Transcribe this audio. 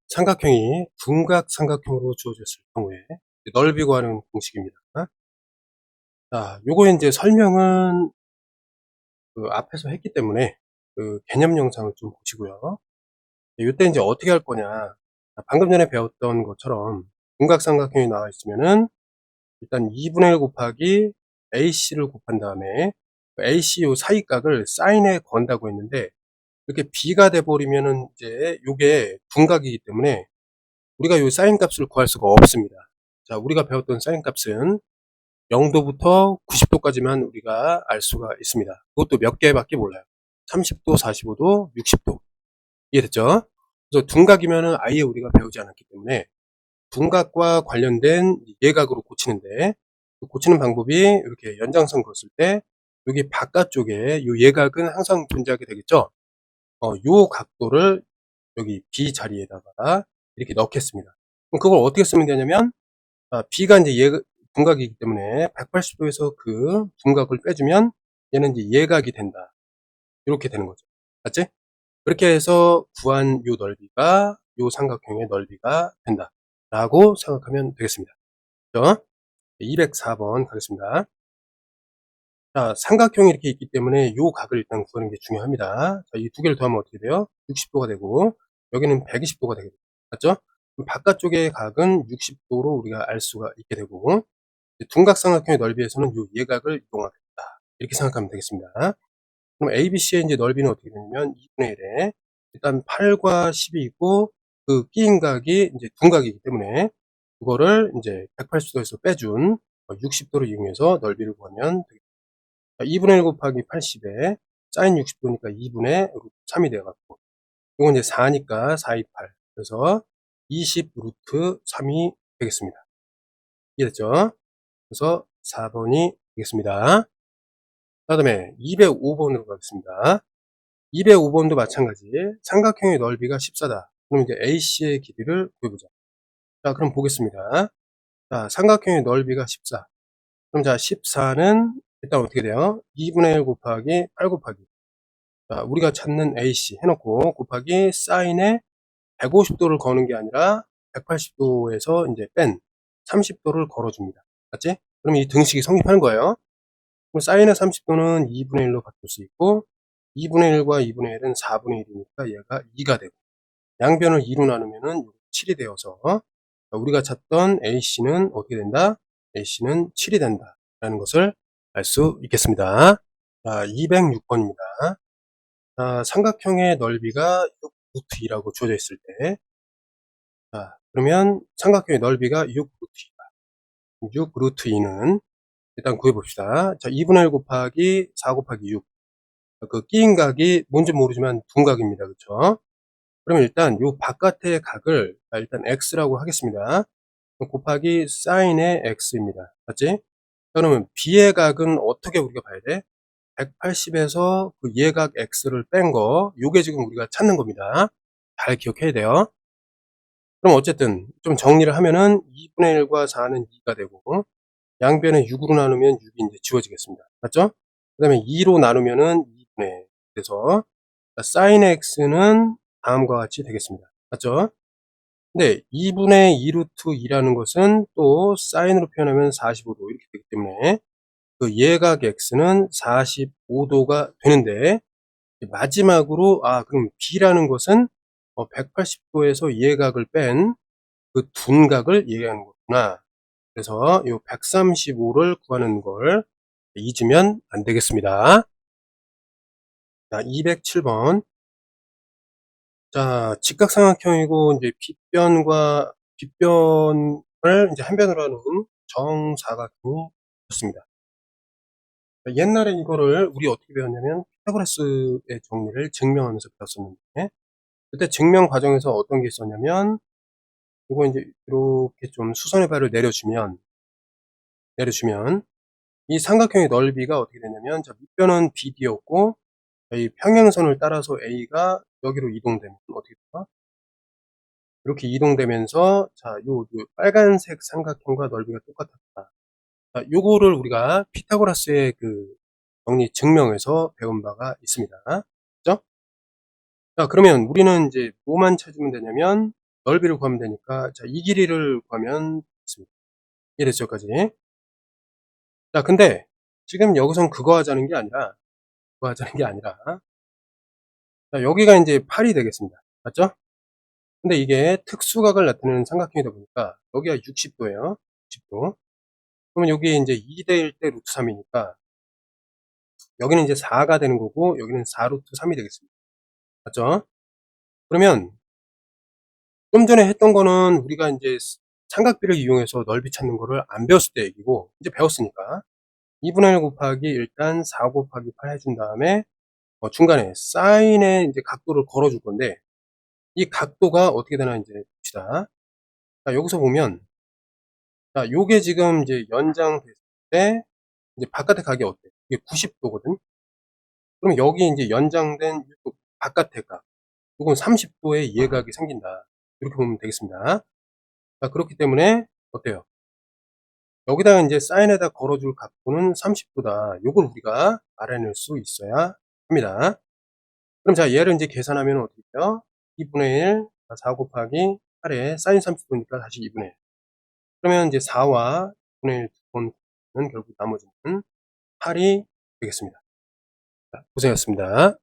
삼각형이 둔각삼각형으로 주어졌을 경우에 넓이 구하는 공식입니다. 요거 이제 설명은 앞에서 했기 때문에 개념 영상을 좀 보시고요. 이때 이제 어떻게 할 거냐. 방금 전에 배웠던 것처럼 둔각삼각형이 나와 있으면은 일단 2분의 1 곱하기 AC를 곱한 다음에 AC 요 사이각을 사인에 건다고 했는데, 이렇게 B가 돼 버리면은 이제 요게 둔각이기 때문에 우리가 요 사인 값을 구할 수가 없습니다. 자, 우리가 배웠던 사인 값은 0도부터 90도까지만 우리가 알 수가 있습니다. 그것도 몇 개밖에 몰라요. 30도, 45도, 60도. 이해됐죠? 그래서 둔각이면은 아예 우리가 배우지 않았기 때문에 둔각과 관련된 예각으로 고치는데, 고치는 방법이 이렇게 연장선 그었을 때 여기 바깥쪽에 요 예각은 항상 존재하게 되겠죠? 요 각도를 여기 B 자리에다가 이렇게 넣겠습니다. 그럼 그걸 어떻게 쓰면 되냐면, B가 이제 둔각이기 때문에 180도에서 그 둔각을 빼주면 얘는 이제 예각이 된다. 이렇게 되는 거죠. 맞지? 그렇게 해서 구한 요 넓이가 요 삼각형의 넓이가 된다. 라고 생각하면 되겠습니다. 그죠? 204번 가겠습니다. 자, 삼각형이 이렇게 있기 때문에 요 각을 일단 구하는 게 중요합니다. 자, 이 두 개를 더하면 어떻게 돼요? 60도가 되고, 여기는 120도가 되겠죠. 맞죠? 그럼 바깥쪽의 각은 60도로 우리가 알 수가 있게 되고, 둔각삼각형의 넓이에서는 요 예각을 이용하겠다. 이렇게 생각하면 되겠습니다. 그럼 ABC의 이제 넓이는 어떻게 되냐면 2분의 1에 일단 8과 10이 있고, 그 끼인 각이 이제 둔각이기 때문에 그거를 이제 180도에서 빼준 60도를 이용해서 넓이를 구하면 되겠습니다. 2분의 1 곱하기 80에 사인 60도니까 2분의 3이 돼갖고, 이건 이제 4니까 4, 2, 8. 그래서 20 루트 3이 되겠습니다. 이해됐죠? 그래서 4번이 되겠습니다. 그 다음에 205번으로 가겠습니다. 205번도 마찬가지. 삼각형의 넓이가 14다. 그럼 이제 AC의 길이를 구해보자. 자, 그럼 보겠습니다. 자, 삼각형의 넓이가 14. 그럼 자, 14는 일단 어떻게 돼요? 2분의 1 곱하기 8 곱하기. 자, 우리가 찾는 AC 해놓고 곱하기 사인에 150도를 거는 게 아니라 180도에서 이제 뺀 30도를 걸어줍니다. 맞지? 그럼 이 등식이 성립하는 거예요. 그럼 사인의 30도는 2분의 1로 바꿀 수 있고, 2분의 1과 2분의 1은 4분의 1이니까 얘가 2가 되고, 양변을 2로 나누면은 7이 되어서 우리가 찾던 AC는 어떻게 된다? AC는 7이 된다. 라는 것을 알 수 있겠습니다. 자, 206번입니다. 자, 삼각형의 넓이가 6 루트 2라고 주어져 있을 때, 자, 그러면 삼각형의 넓이가 6 루트 2다. 6 루트 2는 일단 구해봅시다. 자, 2분의 1 곱하기 4 곱하기 6. 그 끼인 각이 뭔지 모르지만 둔각입니다. 그쵸? 그러면 일단 요 바깥의 각을 일단 x라고 하겠습니다. 곱하기 사인의 x입니다. 맞지? 그러면 b의 각은 어떻게 우리가 봐야 돼? 180에서 그 예각 x를 뺀 거, 요게 지금 우리가 찾는 겁니다. 잘 기억해야 돼요. 그럼 어쨌든 좀 정리를 하면은 2분의 1과 4는 2가 되고, 양변에 6으로 나누면 6이 이제 지워지겠습니다. 맞죠? 그 다음에 2로 나누면은 2분의 1. 그래서 사인 x는 다음과 같이 되겠습니다. 맞죠? 근데 2분의 2 루트 2라는 것은 또 사인으로 표현하면 45도 이렇게 되기 때문에 그 예각 x는 45도가 되는데, 마지막으로 그럼 b라는 것은 180도에서 예각을 뺀 그 둔각을 얘기하는 거구나. 그래서 이 135를 구하는 걸 잊으면 안 되겠습니다. 자, 207번. 자, 직각삼각형이고 이제 빗변을 이제 한 변으로 하는 정사각형이 좋습니다. 옛날에 이거를 우리 어떻게 배웠냐면 피타고라스의 정리를 증명하면서 배웠었는데, 그때 증명 과정에서 어떤 게 있었냐면, 이거 이제 이렇게 좀 수선의 발을 내려주면 이 삼각형의 넓이가 어떻게 되냐면, 자, 밑변은 BD였고 이 평행선을 따라서 A가 여기로 이동되면 어떻게 될까? 이렇게 이동되면서, 자, 요 빨간색 삼각형과 넓이가 똑같았다. 자, 요거를 우리가 피타고라스의 그 정리 증명에서 배운 바가 있습니다. 그죠? 자, 그러면 우리는 이제 뭐만 찾으면 되냐면 넓이를 구하면 되니까, 자, 이 길이를 구하면 됐습니다. 이해됐죠, 여기까지? 자, 근데 지금 여기선 그거 하자는 게 아니라, 그거 하자는 게 아니라, 자, 여기가 이제 8이 되겠습니다. 맞죠? 근데 이게 특수각을 나타내는 삼각형이다 보니까 여기가 60도예요. 60도. 그러면 여기 이제 2대 1 대 루트 3이니까 여기는 이제 4가 되는 거고, 여기는 4 루트 3이 되겠습니다. 맞죠? 그러면 좀 전에 했던 거는 우리가 이제 삼각비를 이용해서 넓이 찾는 거를 안 배웠을 때 얘기고, 이제 배웠으니까 2분의 1 곱하기 일단 4 곱하기 8 해준 다음에 중간에 사인의 이제 각도를 걸어줄 건데, 이 각도가 어떻게 되나 이제 봅시다. 자, 여기서 보면, 자, 요게 지금 이제 연장됐을 때 이제 바깥의 각이 어때? 이게 90도거든. 그럼 여기 이제 연장된 이쪽 바깥의 각, 요건 30도의 이해각이 생긴다. 이렇게 보면 되겠습니다. 자, 그렇기 때문에 어때요? 여기다가 이제 사인에다 걸어줄 각도는 30도다. 요걸 우리가 알아낼 수 있어야 합니다. 그럼 자, 얘를 이제 계산하면 어떻게 돼요? 2분의 1, 4 곱하기 8에 사인 30도니까 다시 2분의 1. 그러면 이제 4와 2분의 1 는 결국 나머지는 8이 되겠습니다. 자, 고생하셨습니다.